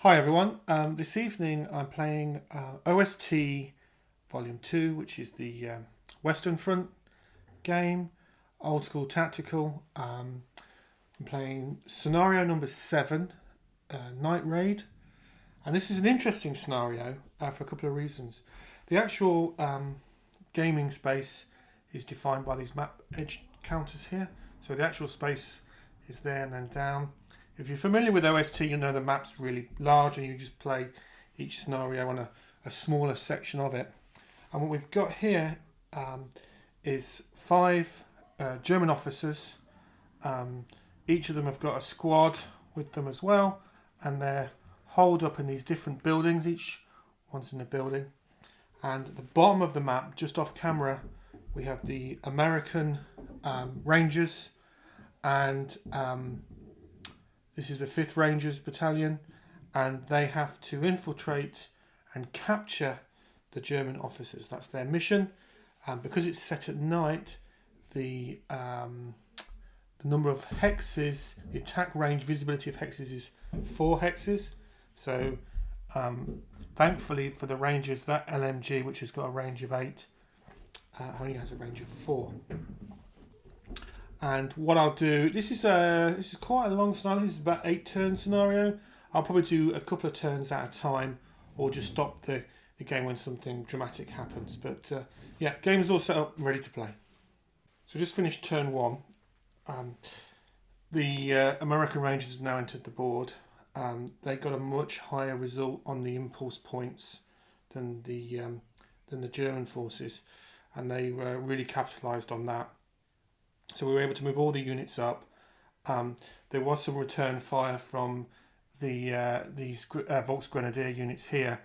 Hi everyone, this evening I'm playing OST Volume 2, which is the Western Front game, old school tactical. I'm playing scenario number 7, Night Raid, and this is an interesting scenario for a couple of reasons. The actual gaming space is defined by these map edge counters here, so the actual space is there and then down. If you're familiar with OST, you know the map's really large and you just play each scenario on a smaller section of it. And what we've got here is 5 German officers. Each of them have got a squad with them as well, and they're holed up in these different buildings. Each one's in a building. And at the bottom of the map, just off camera, we have the American Rangers, and this is the 5th Rangers Battalion, and they have to infiltrate and capture the German officers. That's their mission. Because it's set at night, the number of hexes, the attack range visibility of hexes is 4 hexes. So thankfully for the Rangers, that LMG, which has got a range of 8, only has a range of 4. And what I'll do, this is quite a long scenario. This is about 8 turn scenario. I'll probably do a couple of turns at a time, or just stop the game when something dramatic happens. But yeah, game is all set up and ready to play. So just finished turn 1. The American Rangers have now entered the board. They got a much higher result on the impulse points than the German forces, and they really capitalised on that. So we were able to move all the units up. There was some return fire from these Volksgrenadier units here,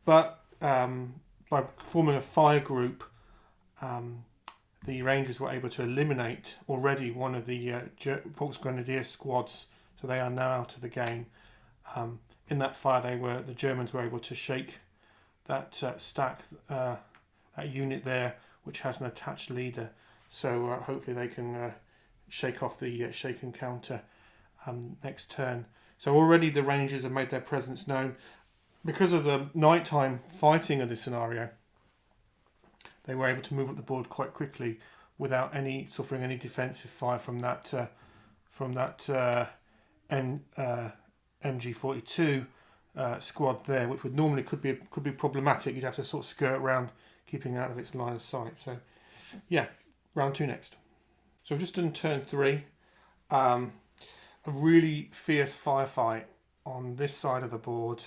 but by forming a fire group, the Rangers were able to eliminate already one of the Volksgrenadier squads, so they are now out of the game. In that fire, the Germans were able to shake that stack, that unit there, which has an attached leader. So hopefully they can shake off the shaken counter next turn. So already the Rangers have made their presence known. Because of the nighttime fighting of this scenario, they were able to move up the board quite quickly without suffering any defensive fire from that MG42 squad there, which would normally could be problematic. You'd have to sort of skirt around, keeping out of its line of sight. So yeah. Round 2 next. So we've just done turn 3. A really fierce firefight on this side of the board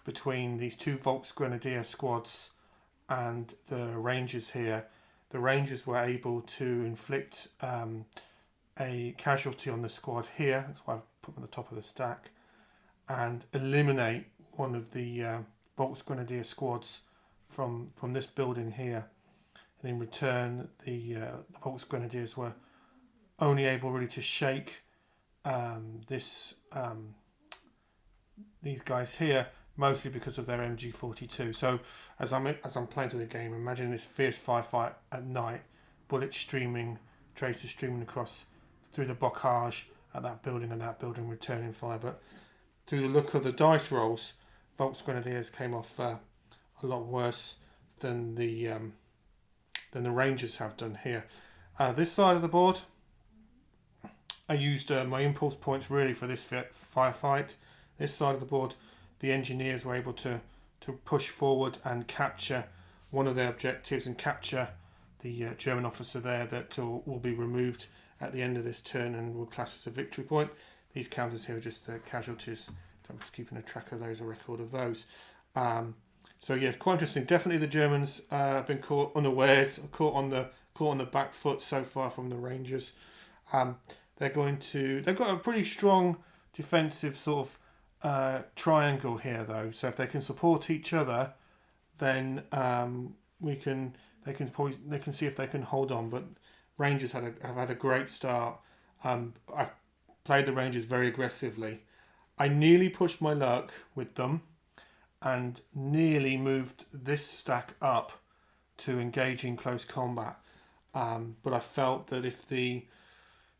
between these 2 Volksgrenadier squads and the Rangers here. The Rangers were able to inflict a casualty on the squad here. That's why I've put them at the top of the stack, and eliminate one of the Volksgrenadier squads from this building here. And in return, the Volksgrenadiers were only able really to shake these guys here, mostly because of their MG42. So as I'm playing through the game, imagine this fierce firefight at night, bullets streaming, traces streaming across through the bocage at that building and that building, returning fire. But through the look of the dice rolls, Volksgrenadiers came off a lot worse than the Rangers have done here. This side of the board, I used my impulse points really for this firefight. This side of the board, the engineers were able to push forward and capture one of their objectives and capture the German officer there that will be removed at the end of this turn and will class as a victory point. These counters here are just casualties. I'm just keeping a track of those, a record of those. So yeah, quite interesting. Definitely the Germans have been caught unawares, caught on the back foot so far from the Rangers. They've got a pretty strong defensive sort of triangle here though. So if they can support each other, then they can see if they can hold on. But Rangers have had a great start. I've played the Rangers very aggressively. I nearly pushed my luck with them and nearly moved this stack up to engage in close combat. But I felt that if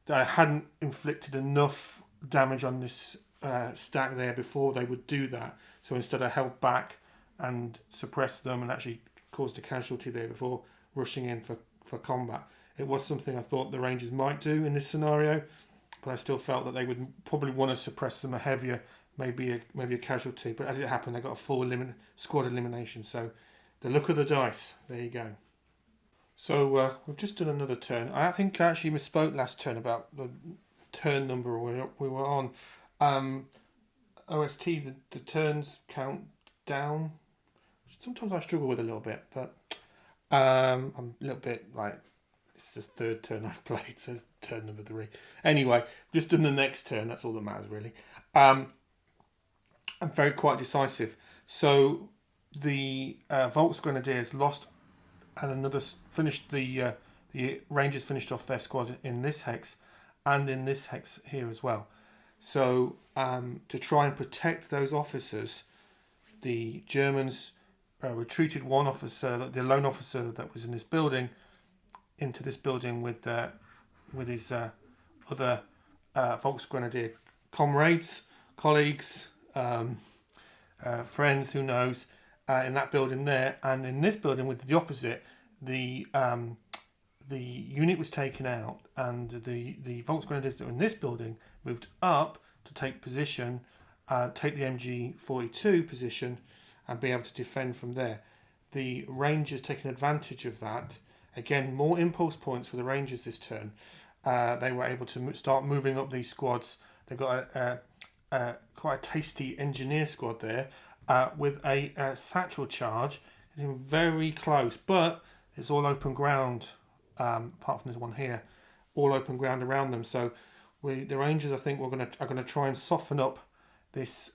I hadn't inflicted enough damage on this stack there before they would do that. So instead I held back and suppressed them and actually caused a casualty there before rushing in for combat. It was something I thought the Rangers might do in this scenario, but I still felt that they would probably want to suppress them a heavier, maybe a casualty. But as it happened, they got a full squad elimination. So the look of the dice. There you go. So we've just done another turn. I think I actually misspoke last turn about the turn number we were on. OST, the turns count down. Sometimes I struggle with a little bit, but I'm a little bit like, it's the third turn I've played, so it's turn number 3. Anyway, just done the next turn, that's all that matters really. I'm very quite decisive. So the Volks Grenadiers lost and another finished the Rangers finished off their squad in this hex and in this hex here as well. So to try and protect those officers, the Germans retreated one officer, the lone officer that was in this building, into this building with his other Volksgrenadier comrades, colleagues, friends, who knows, in that building there. And in this building with the opposite, the unit was taken out, and the Volksgrenadiers that were in this building moved up to take position, take the MG42 position, and be able to defend from there. The Rangers taking advantage of that. Again, more impulse points for the Rangers this turn. They were able to start moving up these squads. They've got quite a tasty engineer squad there with a satchel charge. It's very close, but it's all open ground, apart from this one here. All open ground around them. So the Rangers, I think, are going to try and soften up this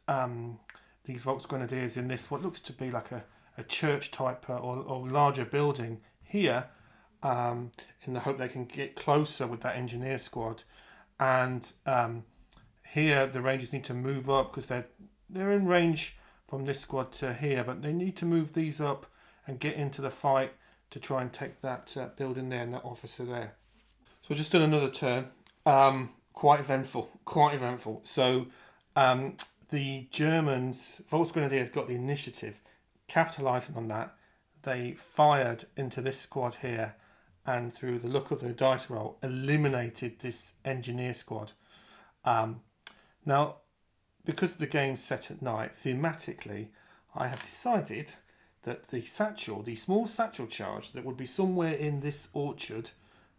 these Volksgrenadiers in this what looks to be like a church type or larger building here, in the hope they can get closer with that engineer squad. And here the Rangers need to move up because they're in range from this squad to here, but they need to move these up and get into the fight to try and take that building there and that officer there. So just done another turn. Quite eventful. So the Germans, Volksgrenadiers, got the initiative. Capitalising on that, they fired into this squad here, and through the look of the dice roll, eliminated this engineer squad. Now, because the game's set at night, thematically, I have decided that the small satchel charge that would be somewhere in this orchard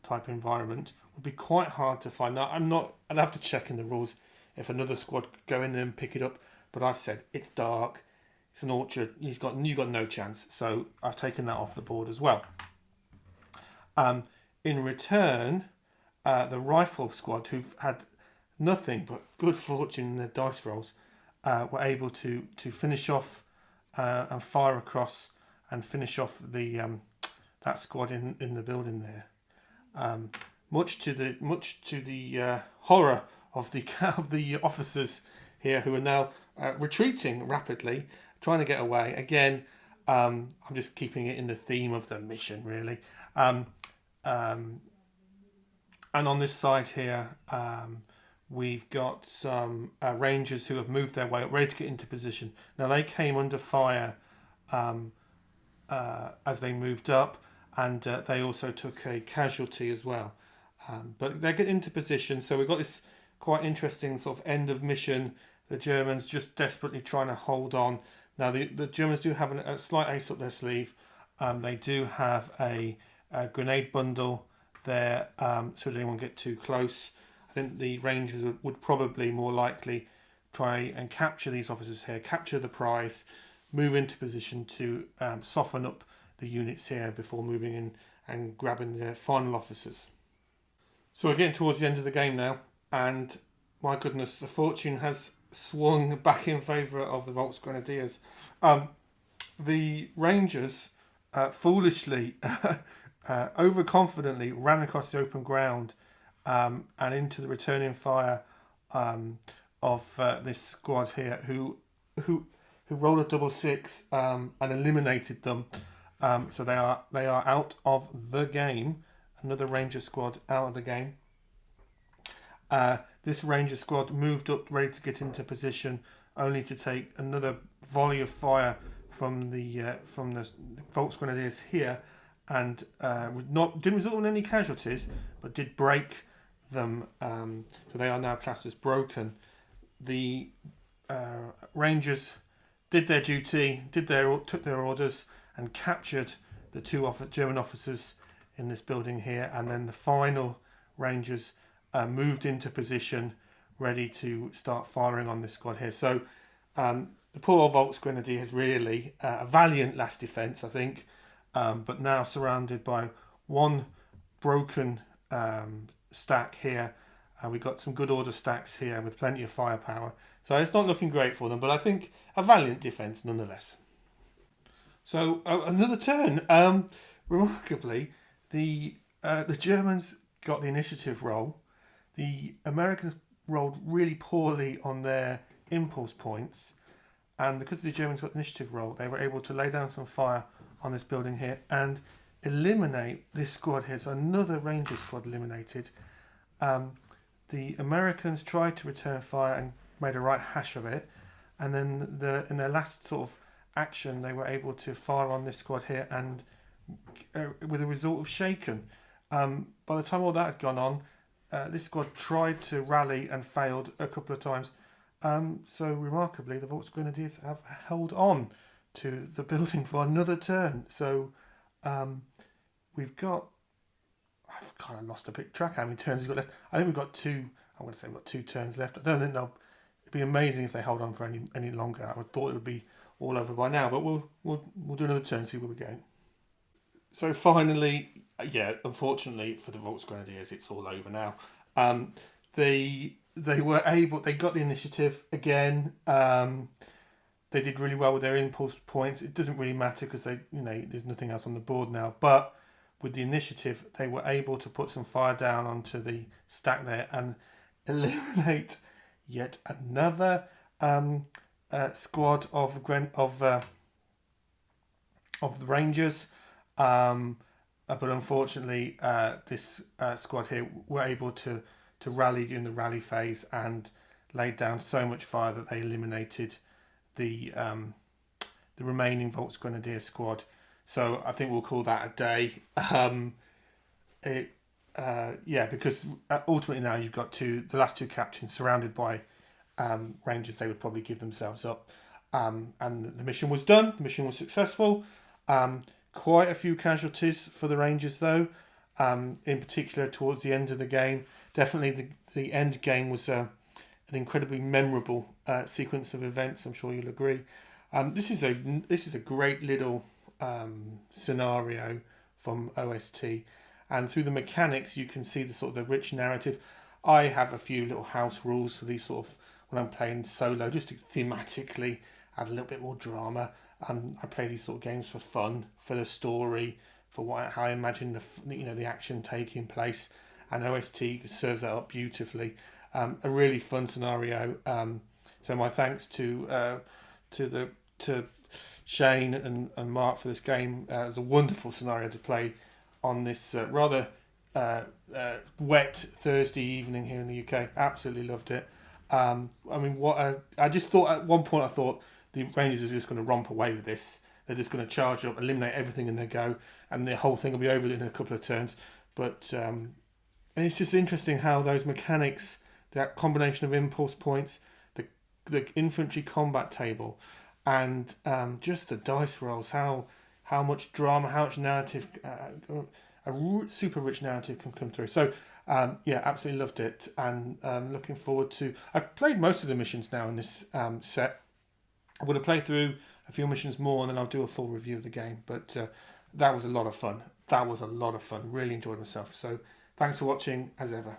type environment would be quite hard to find. Now, I'd have to check in the rules if another squad could go in there and pick it up, but I've said it's dark, it's an orchard, you've got no chance, so I've taken that off the board as well. In return, the rifle squad, who've had nothing but good fortune in their dice rolls, were able to finish off and fire across and finish off that squad in the building there. Much to the horror of the officers here, who are now retreating rapidly, trying to get away. Again, I'm just keeping it in the theme of the mission, really. And on this side here, we've got some Rangers who have moved their way up, ready to get into position. Now, they came under fire as they moved up, and they also took a casualty as well. But they get into position, so we've got this quite interesting sort of end of mission. The Germans just desperately trying to hold on. Now, the Germans do have a slight ace up their sleeve. They do have a grenade bundle there, should anyone get too close. I think the Rangers would probably more likely try and capture these officers here, capture the prize, move into position to soften up the units here before moving in and grabbing the final officers. So we're getting towards the end of the game now, and my goodness, the fortune has swung back in favour of the Volksgrenadiers. The Rangers foolishly, overconfidently ran across the open ground and into the returning fire of this squad here, who rolled a double 6 and eliminated them. So they are out of the game. Another Ranger squad out of the game. this Ranger squad moved up, ready to get into position, only to take another volley of fire from the Volksgrenadiers here, and didn't result in any casualties, but did break them. So they are now classed as broken. The Rangers did their duty, took their orders, and captured the two German officers in this building here. And then the final Rangers moved into position, ready to start firing on this squad here. So the poor old Volksgrenadier has really a valiant last defence, I think, but now surrounded by one broken stack here. We've got some good order stacks here with plenty of firepower. So it's not looking great for them, but I think a valiant defence nonetheless. So another turn. Remarkably, the Germans got the initiative roll. The Americans rolled really poorly on their impulse points, and because the Germans got the initiative roll, they were able to lay down some fire on this building here and eliminate this squad here. So another Ranger squad eliminated. The Americans tried to return fire and made a right hash of it, and then in their last sort of action, they were able to fire on this squad here, and with a result of shaken. By the time all that had gone on, this squad tried to rally and failed a couple of times. So remarkably, the Volksgrenadiers have held on to the building for another turn. So we've got, I've kind of lost a bit track how many turns we've got left. I think we've got we've got 2 turns left. I don't think it'd be amazing if they hold on for any longer. I would thought it would be all over by now, but we'll do another turn, see where we're going. So finally, unfortunately for the Volksgrenadiers, it's all over now. They got the initiative again. They did really well with their impulse points. It doesn't really matter because there's nothing else on the board now. But with the initiative, they were able to put some fire down onto the stack there and eliminate yet another squad of the Rangers. But unfortunately, this squad here were able to rally during the rally phase and laid down so much fire that they eliminated the remaining Volksgrenadier squad. So I think we'll call that a day. Because ultimately now you've got the last 2 captains surrounded by Rangers. They would probably give themselves up. And the mission was done. The mission was successful. Quite a few casualties for the Rangers though, in particular towards the end of the game. Definitely the end game was an incredibly memorable sequence of events. I'm sure you'll agree. This is a great little scenario from OST, and through the mechanics you can see the rich narrative. I have a few little house rules for these sort of when I'm playing solo, just to thematically add a little bit more drama. I play these sort of games for fun, for the story, for how I imagine the action taking place, and OST serves that up beautifully. A really fun scenario. So my thanks to Shane and Mark for this game. It was a wonderful scenario to play on this rather wet Thursday evening here in the UK. Absolutely loved it. I just thought at one point the Rangers are just going to romp away with this. They're just going to charge up, eliminate everything in their go, and the whole thing will be over in a couple of turns. But and it's just interesting how those mechanics, that combination of impulse points, the infantry combat table, and just the dice rolls, how much drama, how much narrative, a super rich narrative can come through. So absolutely loved it, and looking forward to. I've played most of the missions now in this set. I'm going to play through a few missions more, and then I'll do a full review of the game. But that was a lot of fun. Really enjoyed myself. So thanks for watching, as ever.